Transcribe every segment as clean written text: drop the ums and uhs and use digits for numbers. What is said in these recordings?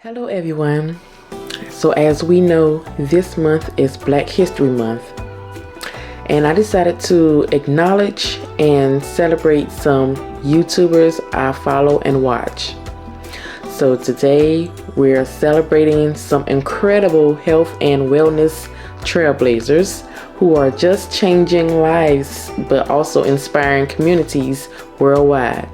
Hello, everyone. So, as we know, this month is Black History Month, and I decided to acknowledge and celebrate some YouTubers I follow and watch. So, today we're celebrating some incredible health and wellness trailblazers who are just changing lives but also inspiring communities worldwide.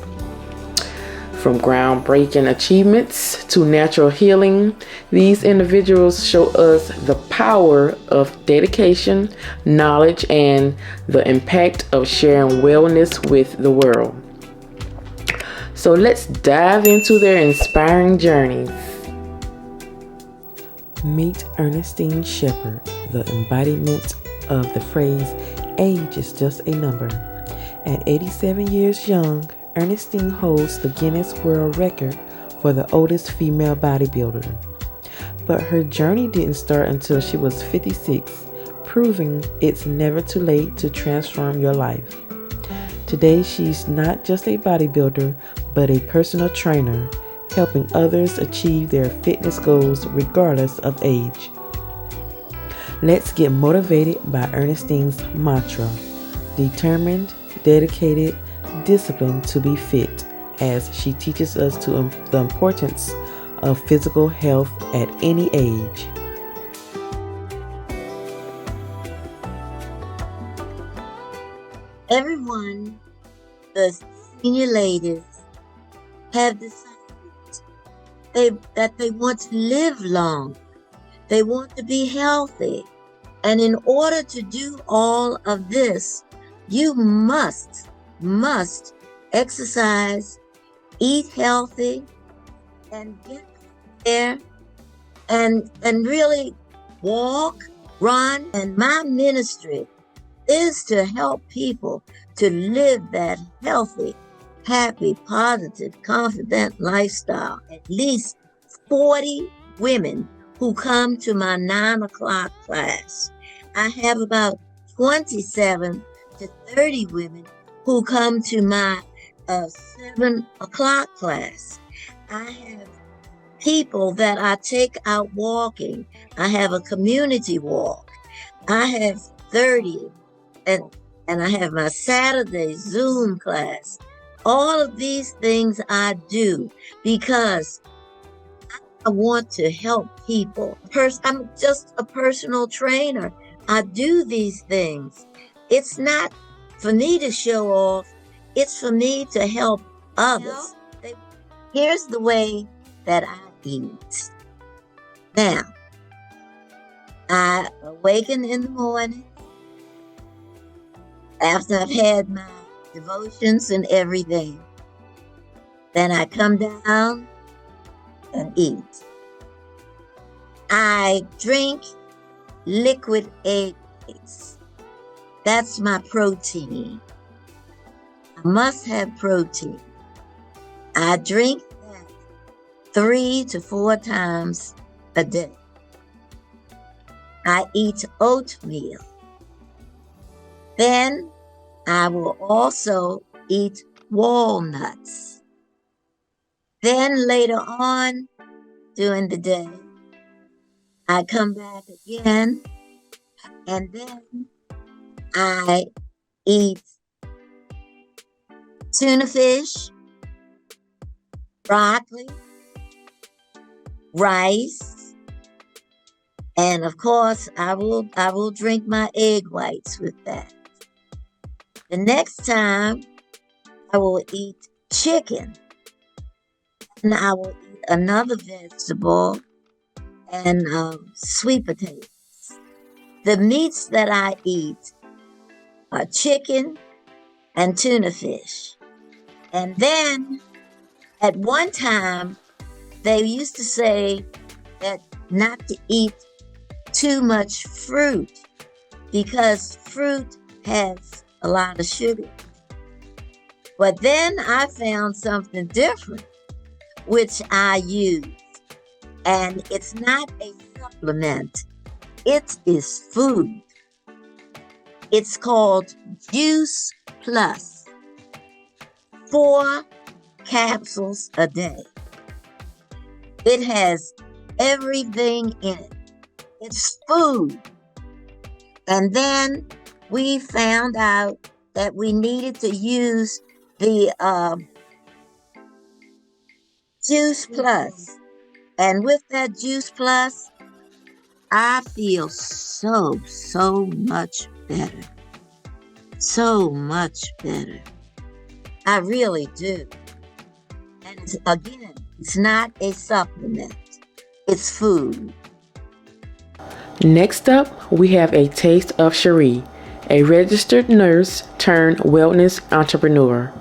From groundbreaking achievements to natural healing, these individuals show us the power of dedication, knowledge, and the impact of sharing wellness with the world. So let's dive into their inspiring journeys. Meet Ernestine Shepherd, the embodiment of the phrase, age is just a number. At 87 years young, Ernestine holds the Guinness World Record for the oldest female bodybuilder. But her journey didn't start until she was 56, proving it's never too late to transform your life. Today, she's not just a bodybuilder, but a personal trainer, helping others achieve their fitness goals regardless of age. Let's get motivated by Ernestine's mantra: determined, dedicated, disciplined to be fit, as she teaches us the importance of physical health at any age. Everyone, the senior ladies, have decided that they want to live long. They want to be healthy. And in order to do all of this, you must exercise, eat healthy, and get there and really walk, run. And my ministry is to help people to live that healthy, happy, positive, confident lifestyle. At least 40 women who come to my 9 o'clock class. I have about 27 to 30 women who come to my 7 o'clock class. I have people that I take out walking. I have a community walk. I have 30 and I have my Saturday Zoom class. All of these things I do because I want to help people. I'm just a personal trainer. I do these things. It's not for me to show off. It's for me to help others. Here's the way that I eat. Now, I awaken in the morning after I've had my devotions and everything. Then I come down and eat. I drink liquid eggs. That's my protein. I must have protein. I drink that 3 to 4 times a day. I eat oatmeal. Then I will also eat walnuts. Then later on during the day, I come back again, and then I eat tuna fish, broccoli, rice, and of course I will drink my egg whites with that. The next time I will eat chicken, and I will eat another vegetable and sweet potatoes. The meats that I eat are chicken and tuna fish. And then at one time, they used to say that not to eat too much fruit because fruit has a lot of sugar. But then I found something different, which I use. And it's not a supplement. It is food. It's called Juice Plus. 4 capsules a day. It has everything in it. It's food. And then we found out that we needed to use the Juice Plus. And with that Juice Plus, I feel so much better. So much better. I really do. And it's not a supplement. It's food. Next up, we have A Taste of Cherie, a registered nurse turned wellness entrepreneur.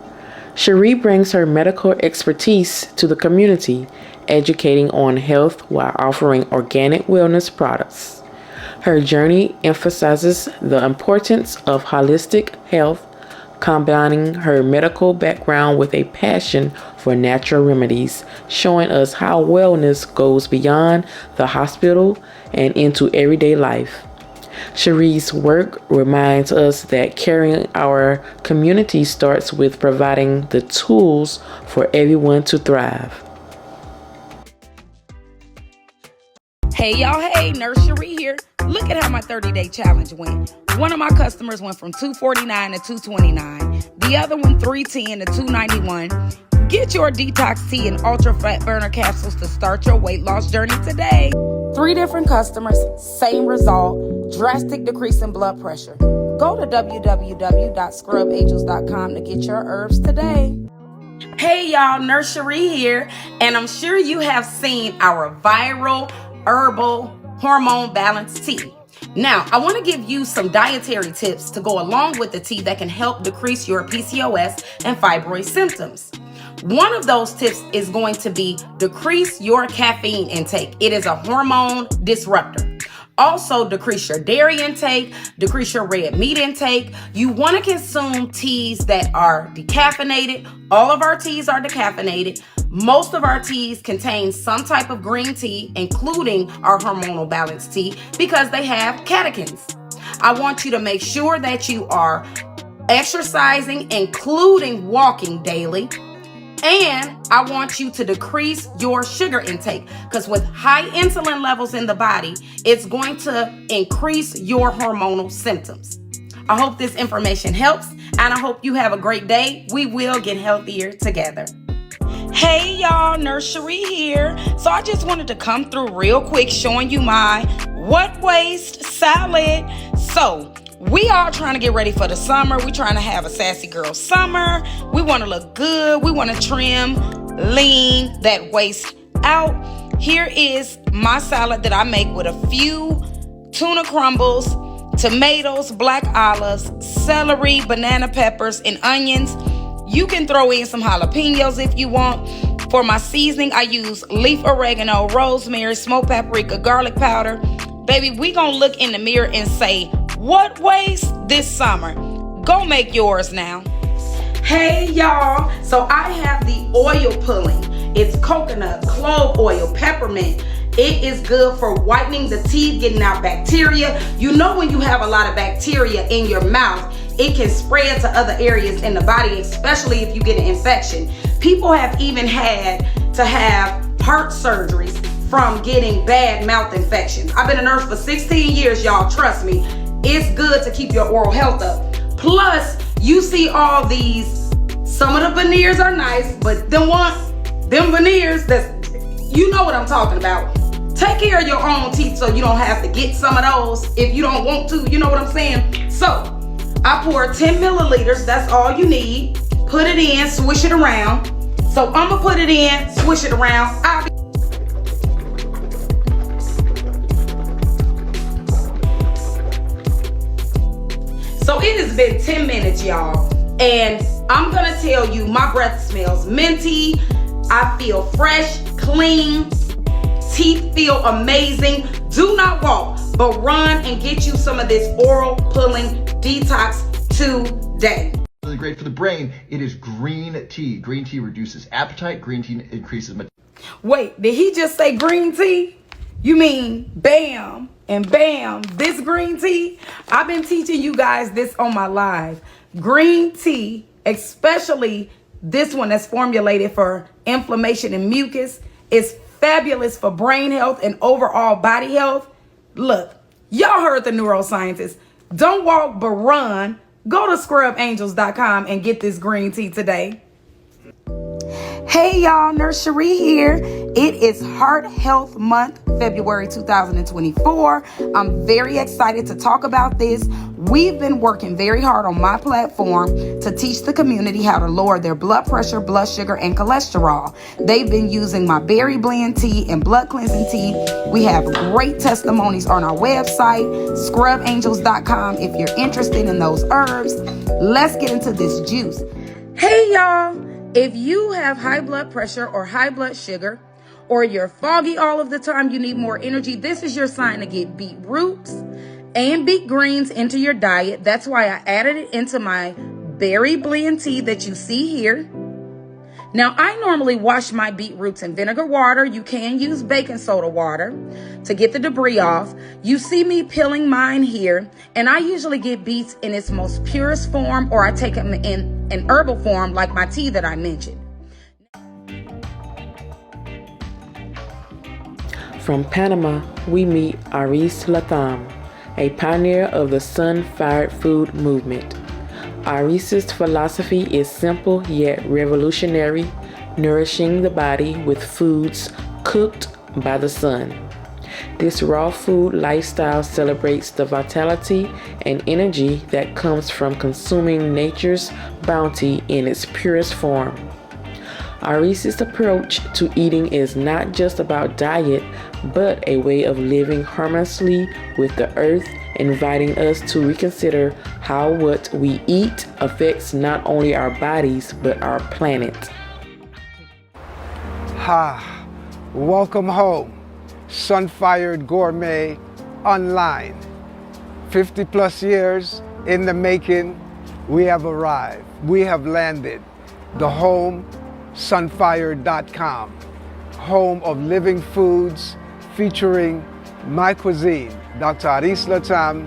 Cherie brings her medical expertise to the community, educating on health while offering organic wellness products. Her journey emphasizes the importance of holistic health, combining her medical background with a passion for natural remedies, showing us how wellness goes beyond the hospital and into everyday life. Cherie's work reminds us that caring our community starts with providing the tools for everyone to thrive. Hey y'all, hey, Nurse Cherie here. Look at how my 30-day challenge went. One of my customers went from $249 to $229. The other one $310 to $291. Get your detox tea and ultra fat burner capsules to start your weight loss journey today. 3 different customers, same result, drastic decrease in blood pressure. Go to www.scrubangels.com to get your herbs today. Hey y'all, Nurse Cherie here, and I'm sure you have seen our viral herbal hormone balance tea. Now, I want to give you some dietary tips to go along with the tea that can help decrease your PCOS and fibroid symptoms. One of those tips is going to be decrease your caffeine intake. It is a hormone disruptor. Also, decrease your dairy intake, decrease your red meat intake. You want to consume teas that are decaffeinated. All of our teas are decaffeinated. Most of our teas contain some type of green tea, including our hormonal balance tea, because they have catechins. I want you to make sure that you are exercising, including walking daily. And I want you to decrease your sugar intake, because with high insulin levels in the body, it's going to increase your hormonal symptoms. I hope this information helps, and I hope you have a great day. We will get healthier together. Hey y'all, Nurse Cherie here. So I just wanted to come through real quick showing you my what waste salad. So we all trying to get ready for the summer. We trying to have a sassy girl summer. We want to look good. We want to trim, lean that waist out. Here is my salad that I make with a few tuna crumbles, tomatoes, black olives, celery, banana peppers, and onions. You can throw in some jalapenos if you want. For my seasoning, I use leaf oregano, rosemary, smoked paprika, garlic powder. Baby, we gonna look in the mirror and say, what waste this summer? Go make yours now. Hey y'all, so I have the oil pulling. It's coconut, clove oil, peppermint. It is good for whitening the teeth, getting out bacteria. You know when you have a lot of bacteria in your mouth, it can spread to other areas in the body, especially if you get an infection. People have even had to have heart surgeries from getting bad mouth infections. I've been a nurse for 16 years, y'all. Trust me, it's good to keep your oral health up. Plus, you see all these, some of the veneers are nice, but them veneers, you know what I'm talking about. Take care of your own teeth so you don't have to get some of those if you don't want to, you know what I'm saying? So, I pour 10 milliliters, that's all you need. Put it in, swish it around. So I'm gonna put it in, swish it around. So it has been 10 minutes, y'all. And I'm gonna tell you, my breath smells minty. I feel fresh, clean. Teeth feel amazing. Do not walk, but run and get you some of this oral pulling detox today. Really great for the brain. It is green tea. Green tea reduces appetite. Green tea increases Wait, did he just say green tea? You mean bam and bam, this green tea? I've been teaching you guys this on my live. Green tea, especially this one that's formulated for inflammation and mucus, is fabulous for brain health and overall body health. Look, y'all heard the neuroscientists. Don't walk but run. Go to scrubangels.com and get this green tea today. Hey y'all, Nurse Cherie here. It is Heart Health Month, February 2024. I'm very excited to talk about this. We've been working very hard on my platform to teach the community how to lower their blood pressure, blood sugar, and cholesterol. They've been using my berry blend tea and blood cleansing tea. We have great testimonies on our website, scrubangels.com, if you're interested in those herbs. Let's get into this juice. Hey y'all. If you have high blood pressure or high blood sugar, or you're foggy all of the time, you need more energy, this is your sign to get beet roots and beet greens into your diet. That's why I added it into my berry blend tea that you see here. Now, I normally wash my beetroots in vinegar water. You can use baking soda water to get the debris off. You see me peeling mine here, and I usually get beets in its most purest form, or I take them in an herbal form like my tea that I mentioned. From Panama, we meet Aris LaTham, a pioneer of the sun-fired food movement. Aris's philosophy is simple yet revolutionary, nourishing the body with foods cooked by the sun. This raw food lifestyle celebrates the vitality and energy that comes from consuming nature's bounty in its purest form. Aris's approach to eating is not just about diet, but a way of living harmoniously with the earth, inviting us to reconsider how what we eat affects not only our bodies, but our planet. Ha! Welcome home, Sun-Fired Gourmet Online. 50 plus years in the making, we have arrived. We have landed. The home, sunfired.com, home of living foods featuring my cuisine, Dr. Aris LaTham,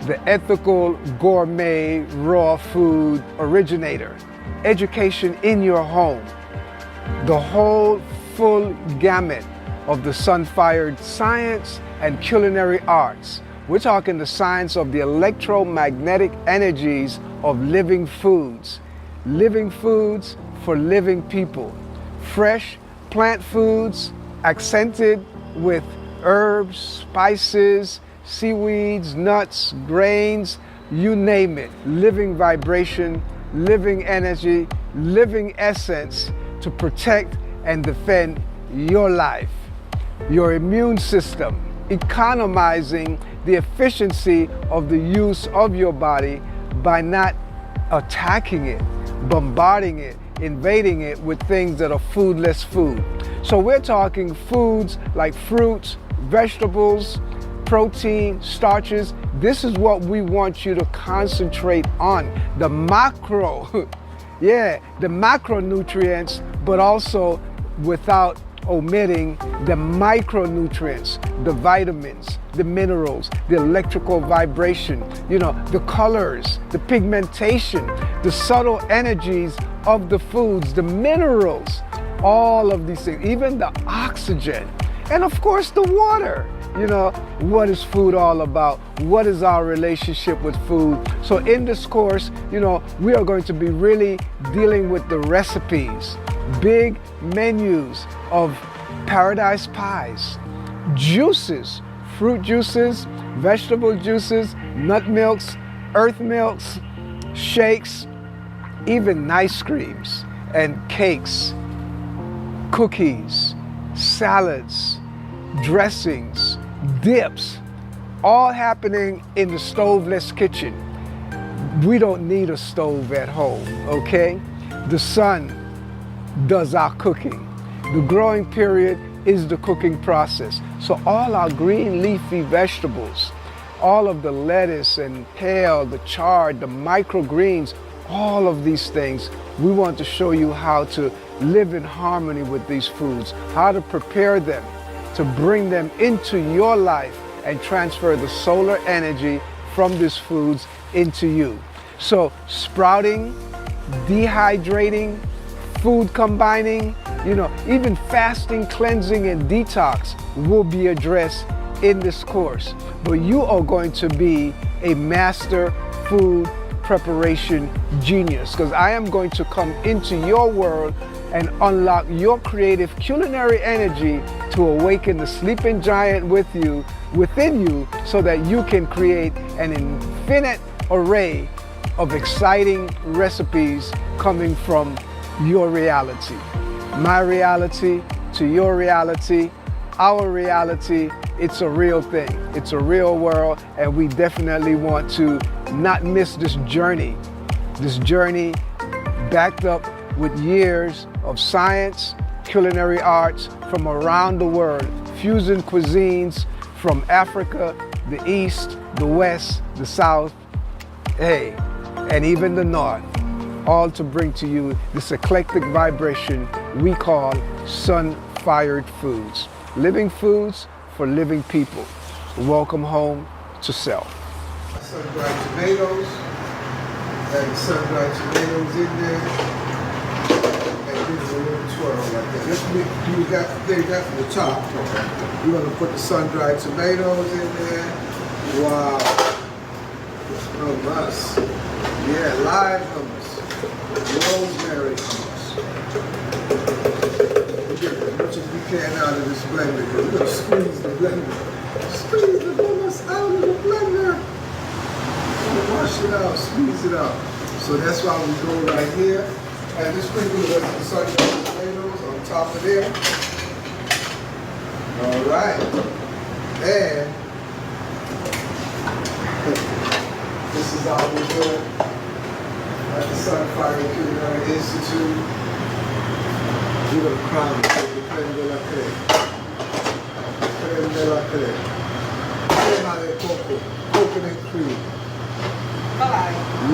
the ethical gourmet raw food originator. Education in your home. The whole full gamut of the Sun-Fired science and culinary arts. We're talking the science of the electromagnetic energies of living foods. Living foods for living people. Fresh plant foods accented with herbs, spices, seaweeds, nuts, grains, you name it. Living vibration, living energy, living essence to protect and defend your life, your immune system, economizing the efficiency of the use of your body by not attacking it, bombarding it, invading it with things that are foodless food. So we're talking foods like fruits, vegetables, protein, starches. This is what we want you to concentrate on. The macro, the macronutrients, but also without omitting the micronutrients, the vitamins, the minerals, the electrical vibration, the colors, the pigmentation, the subtle energies of the foods, the minerals, all of these things, even the oxygen, and of course the water. What is food all about? What is our relationship with food? So in this course, we are going to be really dealing with the recipes, big menus of paradise pies, juices, fruit juices, vegetable juices, nut milks, earth milks, shakes, even ice creams and cakes, cookies, salads, dressings, dips, all happening in the stoveless kitchen. We don't need a stove at home, okay? The sun does our cooking. The growing period is the cooking process. So all our green leafy vegetables, all of the lettuce and kale, the chard, the microgreens, all of these things, we want to show you how to live in harmony with these foods, how to prepare them, to bring them into your life and transfer the solar energy from these foods into you. So sprouting, dehydrating, food combining, even fasting, cleansing, and detox will be addressed in this course. But you are going to be a master food preparation genius, because I am going to come into your world and unlock your creative culinary energy to awaken the sleeping giant within you, so that you can create an infinite array of exciting recipes coming from your reality. My reality to your reality, our reality. It's a real thing. It's a real world, and we definitely want to not miss this journey. This journey backed up with years of science, culinary arts from around the world, fusion cuisines from Africa, the East, the West, the South, and even the North, all to bring to you this eclectic vibration we call sun-fired foods. Living foods for living people. Welcome home to self. Sun-dried tomatoes, and sun-dried tomatoes in there, and give it a little twirl like that. Let's make, you got that from the top. Okay. We're gonna put the sun-dried tomatoes in there. Wow. Hummus. Yeah, live hummus. Rosemary hummus. Get as much as we can out of this blender. We're gonna squeeze the blender. Squeeze the hummus out of the blender. Wash it out, squeeze it out. So that's why we go right here. And just sprinkle the sun-dried tomatoes on top of there. All right. And this is how we do it at the Sun-Fired Culinary Institute. We're going to crown it with the crème de la crème. Crème de la crème. Crema de coco. Coconut cream.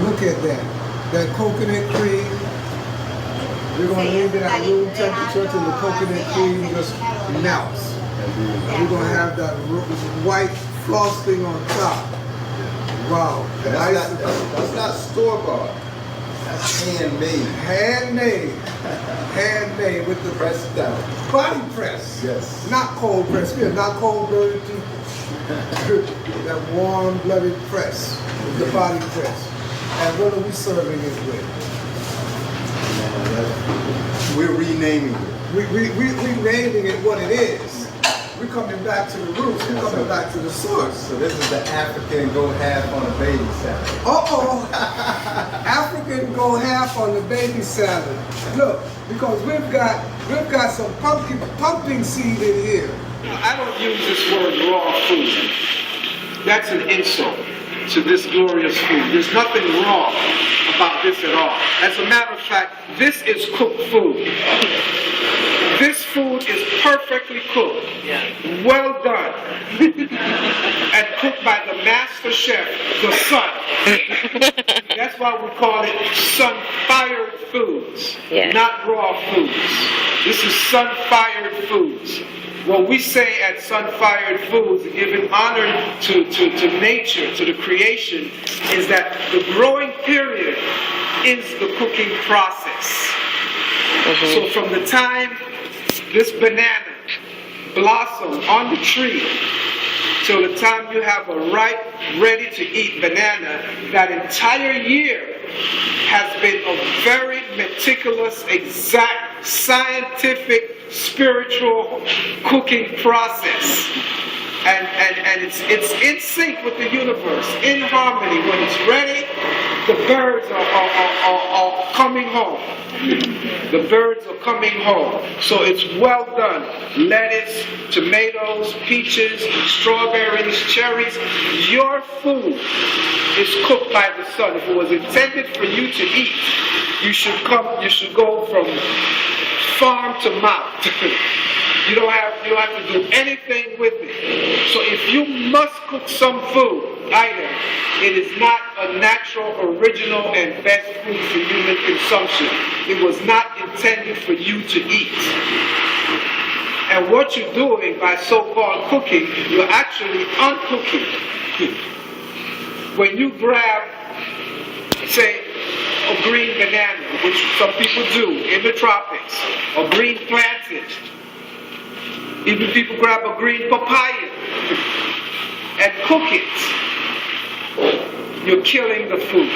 Look at that. That coconut cream. We're going to leave it at room temperature till the coconut cream just melts. And we're going to have that white frosting on top. Wow. That's not store-bought. That's handmade. Handmade with the Pressed down. body press. Yes. Not cold press. Yeah, not cold-blooded people. That warm-blooded press with the body press. And what are we serving it with? We're renaming it. We're naming it what it is. We're coming back to the roots. We're coming back to the source. So this is the African go half on a baby salad. Uh-oh. African go half on the baby salad. Look, because we've got some pumpkin seed in here. I don't use this word raw food. That's an insult to this glorious food. There's nothing wrong about this at all. As a matter of fact, this is cooked food. This food is perfectly cooked, well done, and cooked by the master chef, the sun. That's why we call it sun-fired foods, not raw foods. This is sun-fired foods. What we say at Sun-Fired Foods, giving honor to nature, to the creation, is that the growing period is the cooking process. So from the time this banana blossoms on the tree till the time you have a ripe, ready-to-eat banana, that entire year has been a very meticulous, exact, scientific, spiritual cooking process. And it's in sync with the universe, in harmony. When it's ready, the birds are coming home. The birds are coming home. So it's well done. Lettuce, tomatoes, peaches, strawberries, cherries. Your food is cooked by the sun. If it was intended for you to eat, you should go from farm to mouth. You don't have to do anything with it. So if you must cook some food item, it is not a natural, original, and best food for human consumption. It was not intended for you to eat. And what you're doing by so-called cooking, you're actually uncooking. When you grab, say, a green banana, which some people do in the tropics, or green plantain. Even people grab a green papaya and cook it. You're killing the food.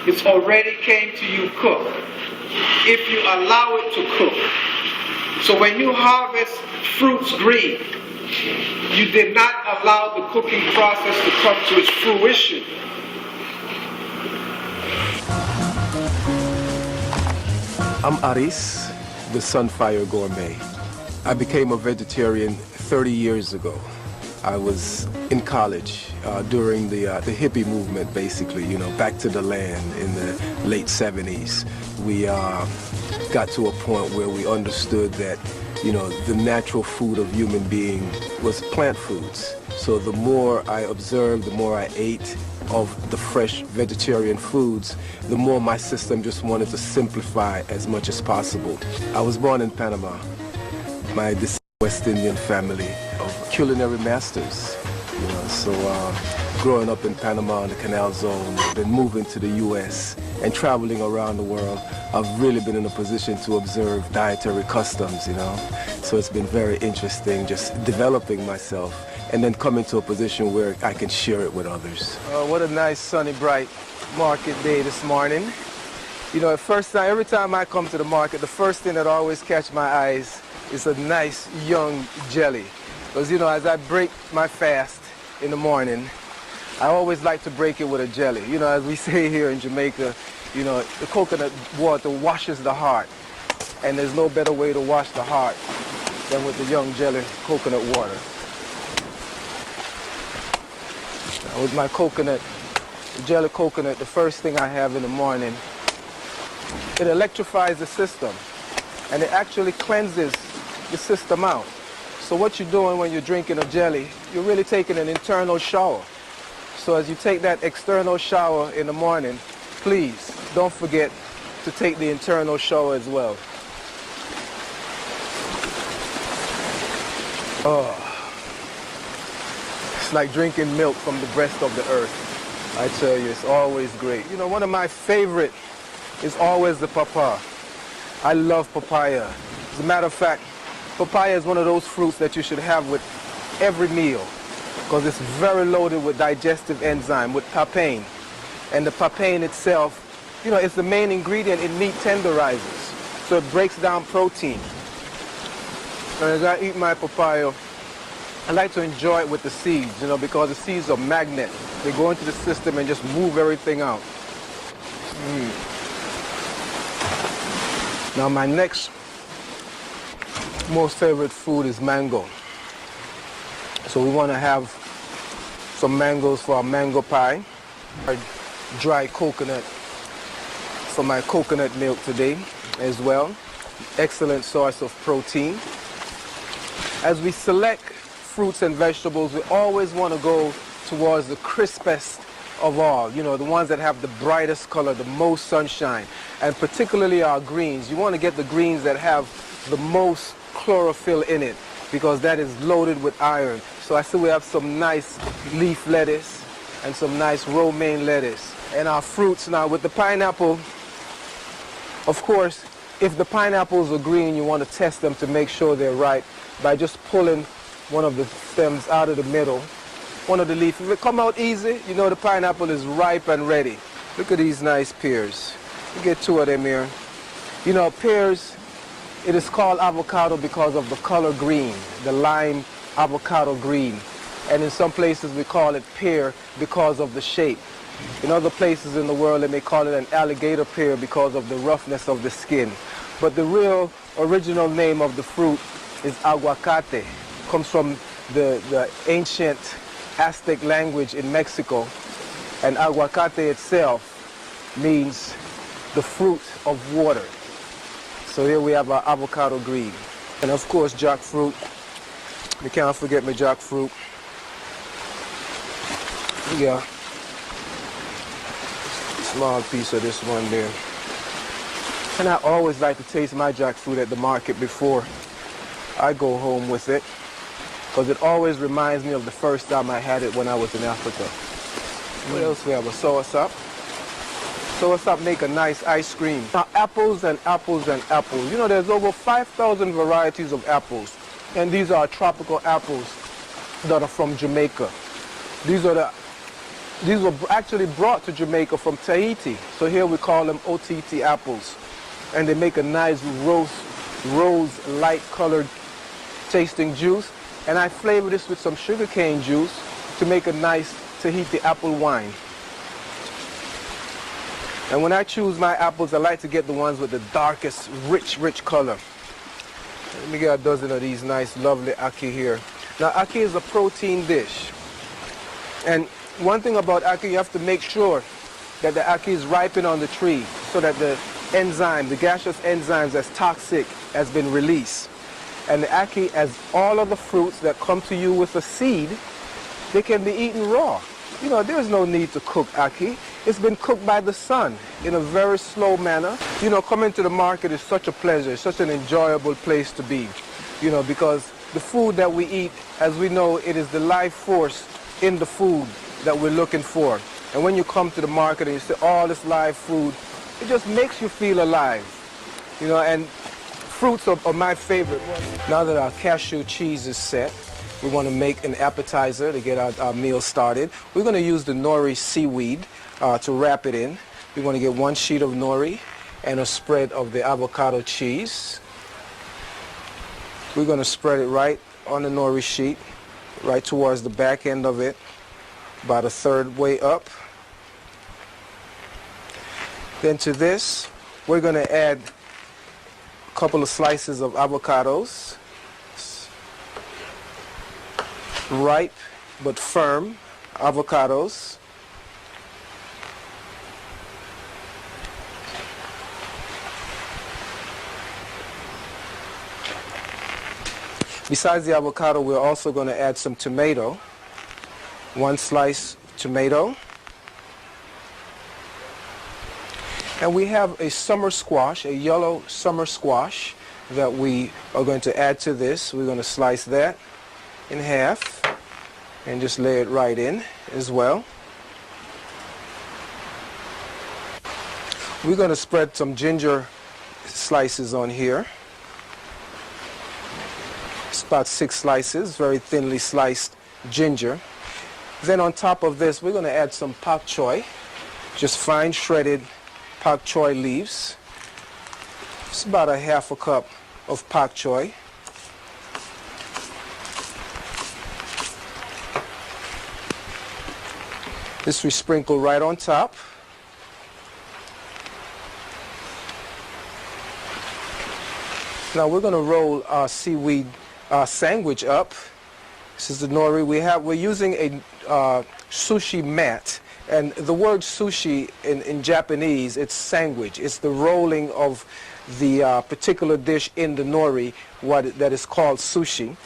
It's already came to you cooked. If you allow it to cook. So when you harvest fruits green, you did not allow the cooking process to come to its fruition. I'm Aris, the Sunfire Gourmet. I became a vegetarian 30 years ago. I was in college during the hippie movement, basically, you know, back to the land in the late 70s. We got to a point where we understood that, you know, the natural food of human being was plant foods. So the more I observed, the more I ate of the fresh vegetarian foods, the more my system just wanted to simplify as much as possible. I was born in Panama. My West Indian family of culinary masters, you know, so growing up in Panama in the Canal Zone, then moving to the U.S. and traveling around the world, I've really been in a position to observe dietary customs, you know. So it's been very interesting just developing myself and then coming to a position where I can share it with others. What a nice sunny bright market day this morning. You know, every time I come to the market, the first thing that always catch my eyes is a nice young jelly. Because, you know, as I break my fast in the morning, I always like to break it with a jelly. You know, as we say here in Jamaica, you know, the coconut water washes the heart. And there's no better way to wash the heart than with the young jelly coconut water. Now, with my coconut, jelly coconut, the first thing I have in the morning, it electrifies the system. And it actually cleanses the system out. So what you're doing when you're drinking a jelly, you're really taking an internal shower. So as you take that external shower in the morning, please don't forget to take the internal shower as well. Oh, it's like drinking milk from the breast of the earth. I tell you, it's always great. You know, one of my favorite is always the papaya. I love papaya. As a matter of fact, papaya is one of those fruits that you should have with every meal because it's very loaded with digestive enzyme, with papain. And the papain itself, you know, it's the main ingredient in meat tenderizers. So it breaks down protein. And as I eat my papaya, I like to enjoy it with the seeds, you know, because the seeds are magnets. They go into the system and just move everything out. Now my next most favorite food is mango. So we want to have some mangoes for our mango pie. Our dry coconut for my coconut milk today as well. Excellent source of protein. As we select fruits and vegetables, we always want to go towards the crispest of all, you know, the ones that have the brightest color, the most sunshine, and particularly our greens. You want to get the greens that have the most chlorophyll in it because that is loaded with iron. So I see we have some nice leaf lettuce and some nice romaine lettuce. And our fruits now with the pineapple, of course, if the pineapples are green, you want to test them to make sure they're ripe by just pulling one of the stems out of the middle, one of the leaves. If it come out easy, you know the pineapple is ripe and ready. Look at these nice pears. You get two of them here. You know, pears, it is called avocado because of the color green, the lime avocado green. And in some places we call it pear because of the shape. In other places in the world they may call it an alligator pear because of the roughness of the skin. But the real original name of the fruit is aguacate. It comes from the ancient Aztec language in Mexico. And aguacate itself means the fruit of water. So here we have our avocado green. And of course jackfruit. You can't forget my jackfruit. Yeah. Small piece of this one there. And I always like to taste my jackfruit at the market before I go home with it, because it always reminds me of the first time I had it when I was in Africa. What else we have? A sauce up. So what's up, make a nice ice cream. Now, apples and apples and apples. You know, there's over 5,000 varieties of apples. And these are tropical apples that are from Jamaica. These were actually brought to Jamaica from Tahiti. So here we call them OTT apples. And they make a nice rose light colored tasting juice. And I flavor this with some sugarcane juice to make a nice Tahiti apple wine. And when I choose my apples, I like to get the ones with the darkest, rich color. Let me get a dozen of these nice, lovely ackee here. Now, ackee is a protein dish. And one thing about ackee, you have to make sure that the ackee is ripened on the tree so that the enzyme, the gaseous enzymes that's toxic, has been released. And the ackee, as all of the fruits that come to you with a seed, they can be eaten raw. You know, there's no need to cook ackee. It's been cooked by the sun in a very slow manner. You know, coming to the market is such a pleasure. It's such an enjoyable place to be, you know, because the food that we eat, as we know, it is the life force in the food that we're looking for. And when you come to the market and you see all this live food, it just makes you feel alive, you know, and fruits are my favorite. Now that our cashew cheese is set, we want to make an appetizer to get our meal started. We're going to use the nori seaweed to wrap it in. We're going to get 1 sheet of nori and a spread of the avocado cheese. We're going to spread it right on the nori sheet, right towards the back end of it, about a third way up. Then to this, we're going to add a couple of slices of avocados. Ripe but firm avocados. Besides the avocado, we're also going to add some tomato. 1 slice tomato. And we have a summer squash, a yellow summer squash that we are going to add to this. We're going to slice that in half and just lay it right in as well. We're going to spread some ginger slices on here. It's about 6 slices, very thinly sliced ginger. Then on top of this, we're going to add some pak choy, just fine shredded pak choy leaves. It's about a 1/2 cup of pak choy. This we sprinkle right on top. Now we're going to roll our seaweed sandwich up. This is the nori we're using a sushi mat. And the word sushi in Japanese, it's sandwich. It's the rolling of the particular dish in the nori, that is called sushi.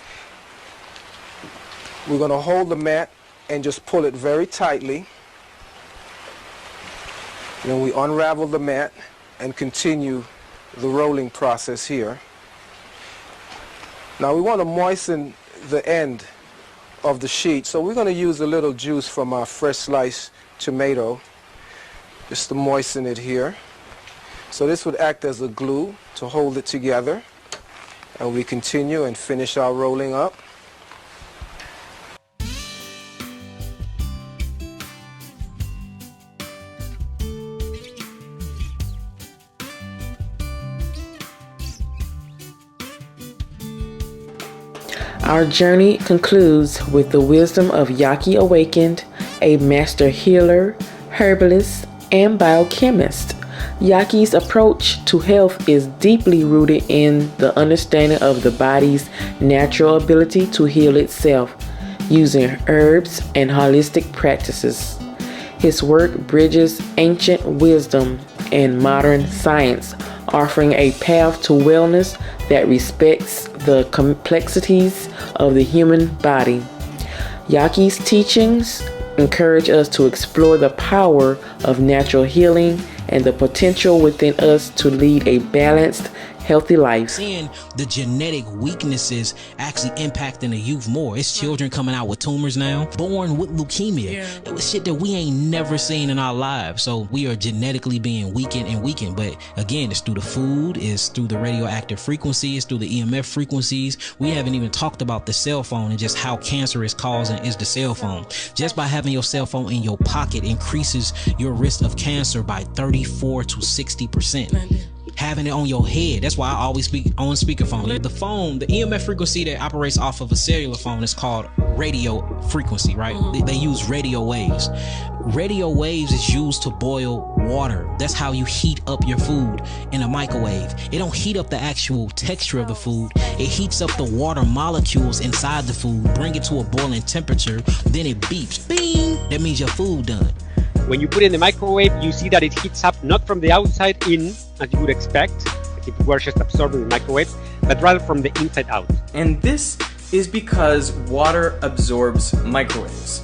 We're going to hold the mat and just pull it very tightly. Then we unravel the mat and continue the rolling process here. Now we want to moisten the end of the sheet, so we're going to use a little juice from our fresh sliced tomato just to moisten it here. So this would act as a glue to hold it together, and we continue and finish our rolling up. Our journey concludes with the wisdom of Yahki Awakened, a master healer, herbalist, and biochemist. Yahki's approach to health is deeply rooted in the understanding of the body's natural ability to heal itself using herbs and holistic practices. His work bridges ancient wisdom and modern science, offering a path to wellness that respects the complexities of the human body. Yahki's teachings encourage us to explore the power of natural healing and the potential within us to lead a balanced, healthy life. Seeing the genetic weaknesses actually impacting the youth more. It's children coming out with tumors now, born with leukemia. It was shit that we ain't never seen in our lives. So we are genetically being weakened and weakened. But again, it's through the food, it's through the radioactive frequencies, through the EMF frequencies. We haven't even talked about the cell phone and just how cancerous causing is the cell phone. Just by having your cell phone in your pocket increases your risk of cancer by 34 to 60%. Having it on your head, that's why I always speak on speakerphone. The phone, the EMF frequency that operates off of a cellular phone is called radio frequency, right? They use radio waves. Radio waves is used to boil water. That's how you heat up your food in a microwave. It don't heat up the actual texture of the food. It heats up the water molecules inside the food, bring it to a boiling temperature, then it beeps. Bing! That means your food done. When you put it in the microwave, you see that it heats up not from the outside in, as you would expect, like if it were just absorbed in the microwave, but rather from the inside out. And this is because water absorbs microwaves.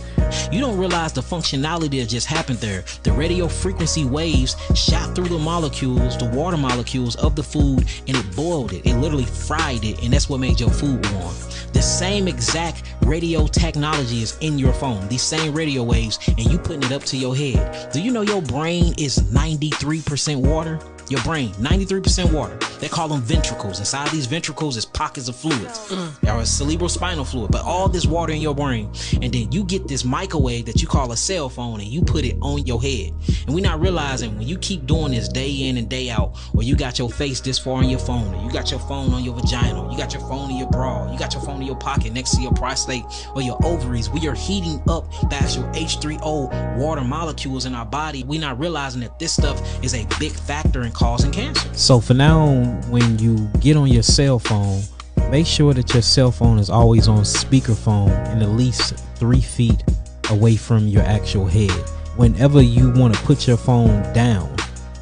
You don't realize the functionality that just happened there. The radio frequency waves shot through the molecules, the water molecules of the food, and it boiled it. It literally fried it, and that's what made your food warm. The same exact radio technology is in your phone, these same radio waves, and you putting it up to your head. Do you know your brain is 93% water? Your brain, 93% water. They call them ventricles. Inside these ventricles is pockets of fluids. Or a cerebrospinal fluid, but all this water in your brain. And then you get this microwave that you call a cell phone and you put it on your head. And we're not realizing when you keep doing this day in and day out, or you got your face this far on your phone, or you got your phone on your vagina, or you got your phone in your bra, you got your phone in your pocket next to your prostate or your ovaries, we are heating up the actual H3O water molecules in our body. We're not realizing that this stuff is a big factor in causing cancer. So for now, when you get on your cell phone, make sure that your cell phone is always on speakerphone and at least 3 feet away from your actual head. Whenever you want to put your phone down,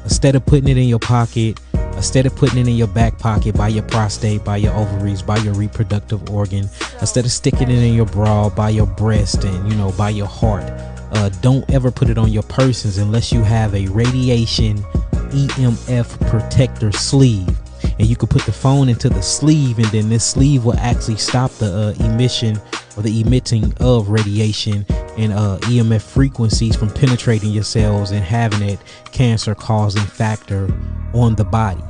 instead of putting it in your pocket, instead of putting it in your back pocket by your prostate, by your ovaries, by your reproductive organ, instead of sticking it in your bra, by your breast, and by your heart, don't ever put it on your persons unless you have a radiation EMF protector sleeve. And you could put the phone into the sleeve, and then this sleeve will actually stop the emission or the emitting of radiation and EMF frequencies from penetrating your cells and having that cancer causing factor on the body.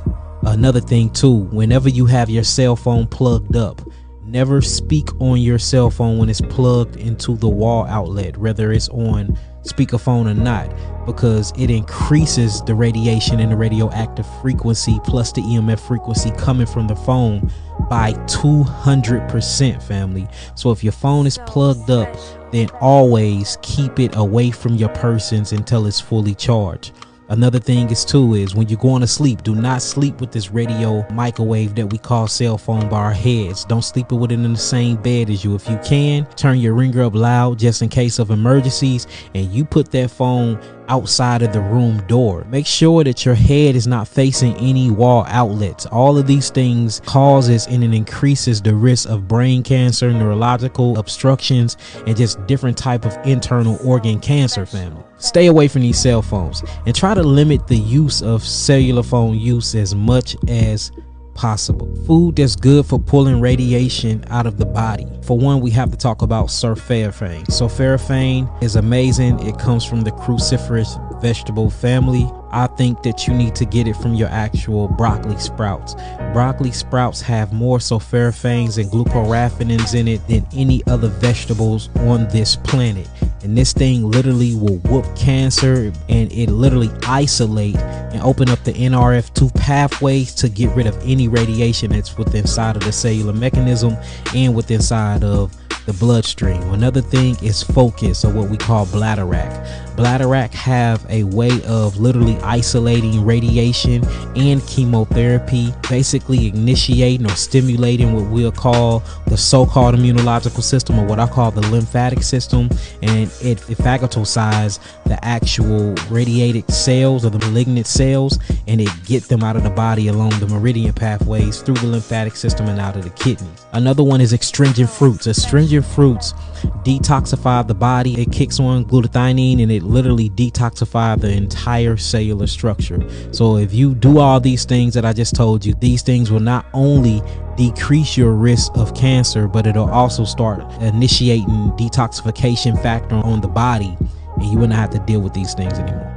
Another thing too, whenever you have your cell phone plugged up, never speak on your cell phone when it's plugged into the wall outlet, whether it's on speakerphone or not, because it increases the radiation and the radioactive frequency plus the EMF frequency coming from the phone by 200%, family. So if your phone is plugged up, then always keep it away from your persons until it's fully charged. Another thing is when you're going to sleep, do not sleep with this radio microwave that we call cell phone by our heads. Don't sleep with it in the same bed as you. If you can, turn your ringer up loud just in case of emergencies, and you put that phone outside of the room door. Make sure that your head is not facing any wall outlets. All of these things causes and it increases the risk of brain cancer, neurological obstructions, and just different type of internal organ cancer, family. Stay away from these cell phones and try to limit the use of cellular phone use as much as possible. Food that's good for pulling radiation out of the body. For one, we have to talk about sulforaphane. Sulforaphane is amazing. It comes from the cruciferous vegetable family. I think that you need to get it from your actual broccoli sprouts. Broccoli sprouts have more sulforaphanes and glucoraphanins in it than any other vegetables on this planet. And this thing literally will whoop cancer, and it literally isolate and open up the NRF2 pathways to get rid of any radiation that's within inside of the cellular mechanism and within inside of the bloodstream. Another thing is focus, or what we call bladderwrack. Bladderwrack have a way of literally isolating radiation and chemotherapy, basically initiating or stimulating what we'll call the so-called immunological system, or what I call the lymphatic system, and it phagocytoses the actual radiated cells or the malignant cells, and it get them out of the body along the meridian pathways through the lymphatic system and out of the kidneys. Another one is astringent fruits. Astringent fruits detoxify the body. It kicks on glutathione and it literally detoxifies the entire cellular structure. So if you do all these things that I just told you, these things will not only decrease your risk of cancer, but it'll also start initiating detoxification factor on the body, and you wouldn't have to deal with these things anymore.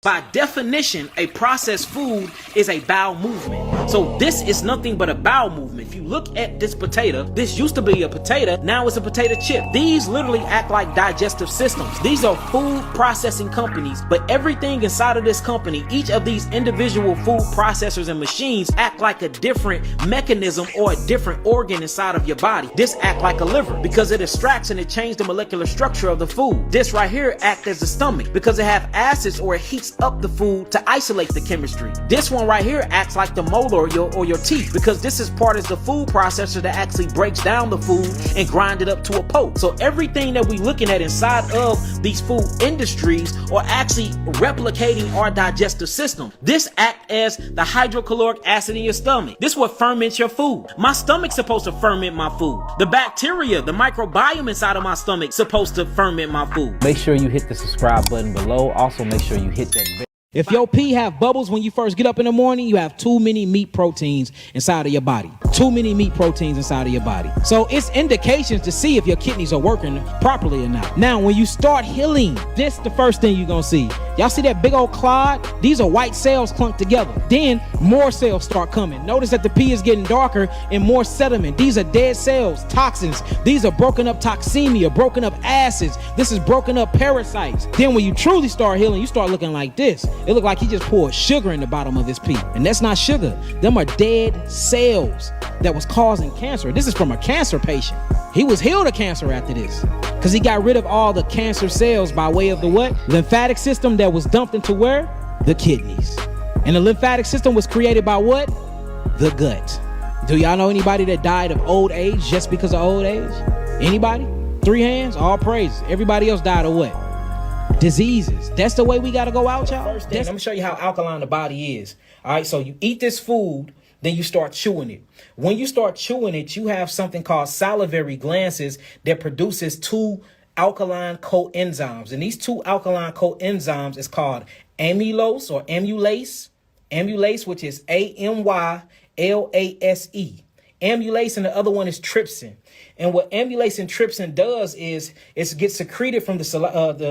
By definition, a processed food is a bowel movement. So this is nothing but a bowel movement. If you look at this potato, this used to be a potato, now it's a potato chip. These literally act like digestive systems. These are food processing companies, but everything inside of this company, each of these individual food processors and machines act like a different mechanism or a different organ inside of your body. This act like a liver because it extracts and it changes the molecular structure of the food. This right here act as the stomach because it have acids or it heats up the food to isolate the chemistry. This one right here acts like the molar or your teeth because this is part of the food processor that actually breaks down the food and grind it up to a pulp. So everything that we looking at inside of these food industries are actually replicating our digestive system. This act as the hydrochloric acid in your stomach. This what ferments your food. My stomach's supposed to ferment my food. The bacteria, the microbiome inside of my stomach supposed to ferment my food. Make sure you hit the subscribe button below. Also make sure you hit that bell. If your pee have bubbles when you first get up in the morning, you have too many meat proteins inside of your body. Too many meat proteins inside of your body. So it's indications to see if your kidneys are working properly or not. Now, when you start healing, this the first thing you're gonna see. Y'all see that big old clot? These are white cells clumped together. Then more cells start coming. Notice that the pee is getting darker and more sediment. These are dead cells, toxins. These are broken up toxemia, broken up acids. This is broken up parasites. Then when you truly start healing, you start looking like this. It looked like he just poured sugar in the bottom of his pee. And that's not sugar. Them are dead cells that was causing cancer. This is from a cancer patient. He was healed of cancer after this because he got rid of all the cancer cells by way of the what? Lymphatic system that was dumped into where? The kidneys. And the lymphatic system was created by what? The gut. Do y'all know anybody that died of old age just because of old age? Anybody? 3 hands? All praise. Everybody else died of what? Diseases. That's the way we got to go out, y'all. First thing, I'm gonna show you how alkaline the body is. All right, so you eat this food, then you start chewing it. When you start chewing it, you have something called salivary glands that produces 2 alkaline coenzymes. And these 2 alkaline coenzymes is called amylose or amylase. Amylase, which is AMYLASE. Amylase, and the other one is trypsin. And what amylase and trypsin does is it gets secreted from the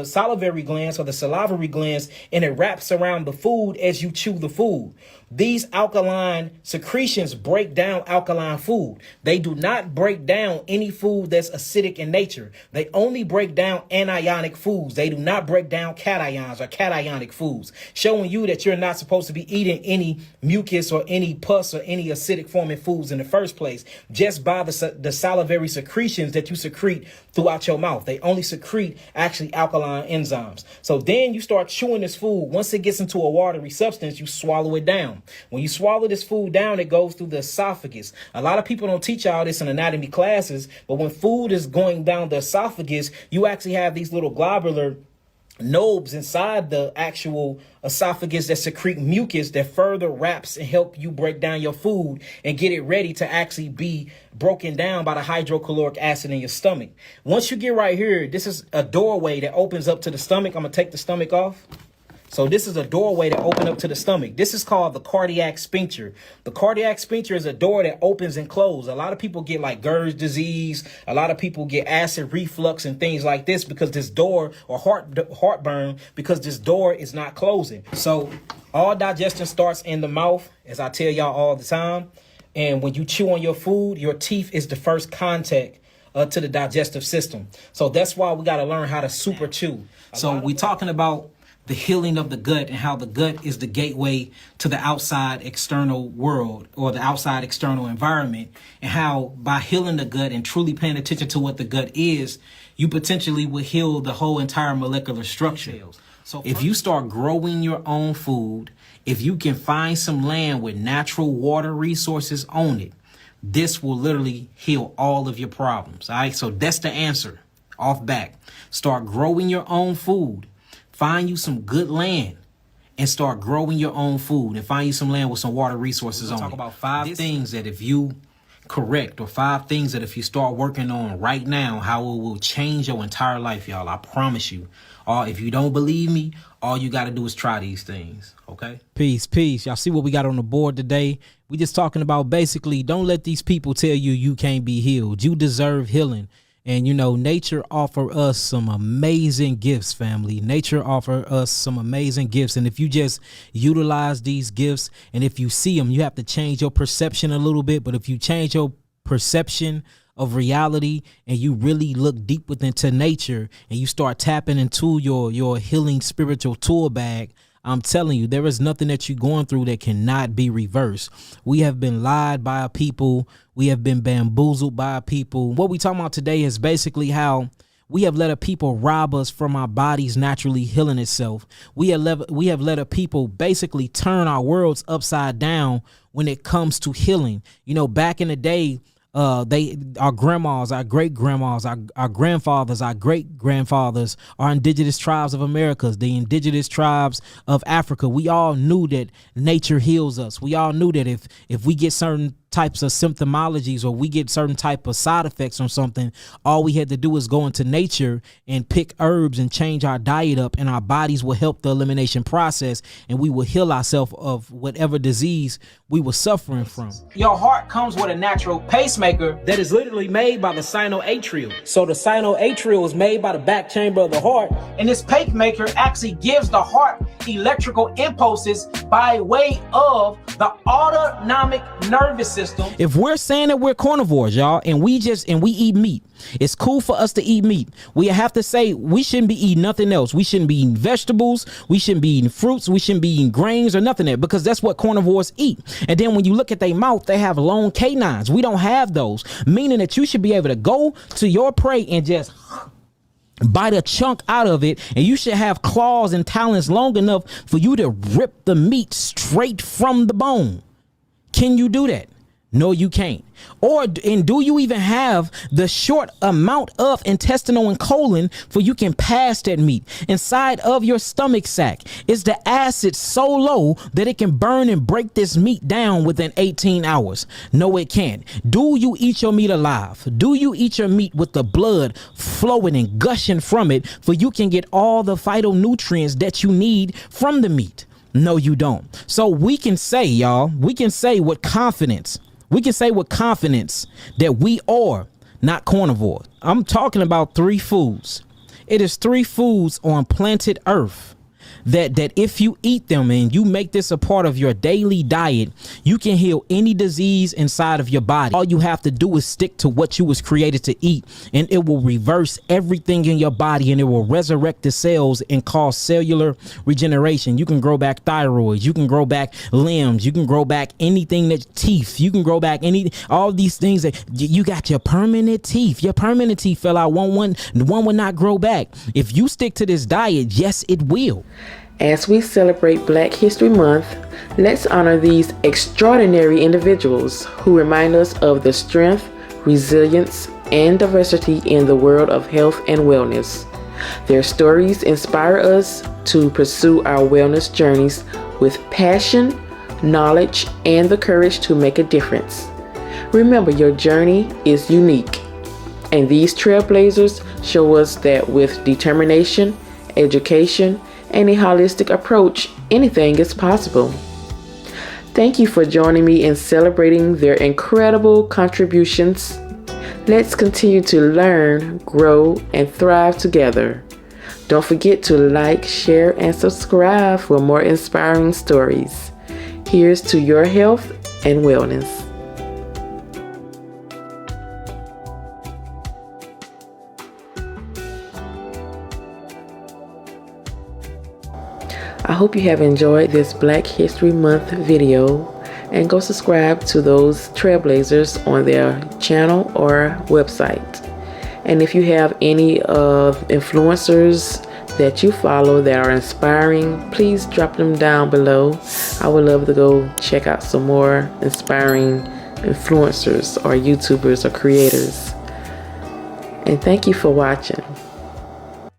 salivary glands or the salivary glands, and it wraps around the food as you chew the food. These alkaline secretions break down alkaline food. They do not break down any food that's acidic in nature. They only break down anionic foods. They do not break down cations or cationic foods, showing you that you're not supposed to be eating any mucus or any pus or any acidic forming foods in the first place, just by the salivary secretions that you secrete throughout your mouth. They only secrete actually alkaline enzymes. So then you start chewing this food. Once it gets into a watery substance, you swallow it down. When you swallow this food down, it goes through the esophagus. A lot of people don't teach y'all this in anatomy classes, but when food is going down the esophagus, you actually have these little globular lobes inside the actual esophagus that secrete mucus that further wraps and help you break down your food and get it ready to actually be broken down by the hydrochloric acid in your stomach. Once you get right here, this is a doorway that opens up to the stomach. I'm going to take the stomach off. So this is a doorway that opens up to the stomach. This is called the cardiac sphincter. The cardiac sphincter is a door that opens and closes. A lot of people get like GERD disease. A lot of people get acid reflux and things like this because this door, or heartburn, because this door is not closing. So all digestion starts in the mouth, as I tell y'all all the time. And when you chew on your food, your teeth is the first contact to the digestive system. So that's why we got to learn how to super chew. So we're talking about the healing of the gut and how the gut is the gateway to the outside external world or the outside external environment, and how by healing the gut and truly paying attention to what the gut is, you potentially will heal the whole entire molecular structure. So if you start growing your own food, if you can find some land with natural water resources on it, this will literally heal all of your problems. All right. So that's the answer off back. Start growing your own food. Find you some good land and start growing your own food, and find you some land with some water resources on it. Talk about 5 things that if you correct, or 5 things that if you start working on right now, how it will change your entire life, y'all. I promise you. If you don't believe me, all you got to do is try these things, okay? Peace. Y'all see what we got on the board today? We just talking about basically don't let these people tell you you can't be healed. You deserve healing. And, you know, nature offer us some amazing gifts, family. Nature offer us some amazing gifts. And if you just utilize these gifts and if you see them, you have to change your perception a little bit. But if you change your perception of reality and you really look deep within nature and you start tapping into your healing spiritual tool bag, I'm telling you, there is nothing that you're going through that cannot be reversed. We have been lied by a people. We have been bamboozled by a people. What we talking about today is basically how we have let a people rob us from our bodies naturally healing itself. We have let a people basically turn our worlds upside down when it comes to healing. You know, back in the day, our grandmas, our great grandmas, our grandfathers, our great grandfathers, our indigenous tribes of America, the indigenous tribes of Africa, we all knew that nature heals us. We all knew that if we get certain types of symptomologies or we get certain type of side effects from something, all we had to do is go into nature and pick herbs and change our diet up, and our bodies will help the elimination process, and we will heal ourselves of whatever disease we were suffering from. Your heart comes with a natural pacemaker that is literally made by the sinoatrial. So the sinoatrial is made by the back chamber of the heart, and this pacemaker actually gives the heart electrical impulses by way of the autonomic nervous system. If we're saying that we're carnivores, y'all, and we eat meat, it's cool for us to eat meat. We have to say we shouldn't be eating nothing else. We shouldn't be eating vegetables. We shouldn't be eating fruits. We shouldn't be eating grains or nothing there, because that's what carnivores eat. And then when you look at their mouth, they have long canines. We don't have those, meaning that you should be able to go to your prey and just bite a chunk out of it, and you should have claws and talons long enough for you to rip the meat straight from the bone. Can you do that? No, you can't. And do you even have the short amount of intestinal and colon for you can pass that meat? Inside of your stomach sac is the acid so low that it can burn and break this meat down within 18 hours. No, it can't. Do you eat your meat alive? Do you eat your meat with the blood flowing and gushing from it for you can get all the phytonutrients that you need from the meat? No, you don't. So we can say, y'all, with confidence that we are not carnivore. I'm talking about 3 foods. It is 3 foods on planet Earth that if you eat them and you make this a part of your daily diet, you can heal any disease inside of your body. All you have to do is stick to what you was created to eat, and it will reverse everything in your body, and it will resurrect the cells and cause cellular regeneration. You can grow back thyroids, you can grow back limbs, you can grow back anything that teeth, you can grow back all these things that you got. Your permanent teeth fell out. One will not grow back. If you stick to this diet, yes, it will. As we celebrate Black History Month, let's honor these extraordinary individuals who remind us of the strength, resilience, and diversity in the world of health and wellness. Their stories inspire us to pursue our wellness journeys with passion, knowledge, and the courage to make a difference. Remember, your journey is unique, and these trailblazers show us that with determination, education, and a holistic approach, anything is possible. Thank you for joining me in celebrating their incredible contributions. Let's continue to learn, grow, and thrive together. Don't forget to like, share, and subscribe for more inspiring stories. Here's to your health and wellness. I hope you have enjoyed this Black History Month video, and go subscribe to those trailblazers on their channel or website. And if you have any influencers that you follow that are inspiring, please drop them down below. I would love to go check out some more inspiring influencers or YouTubers or creators. And thank you for watching.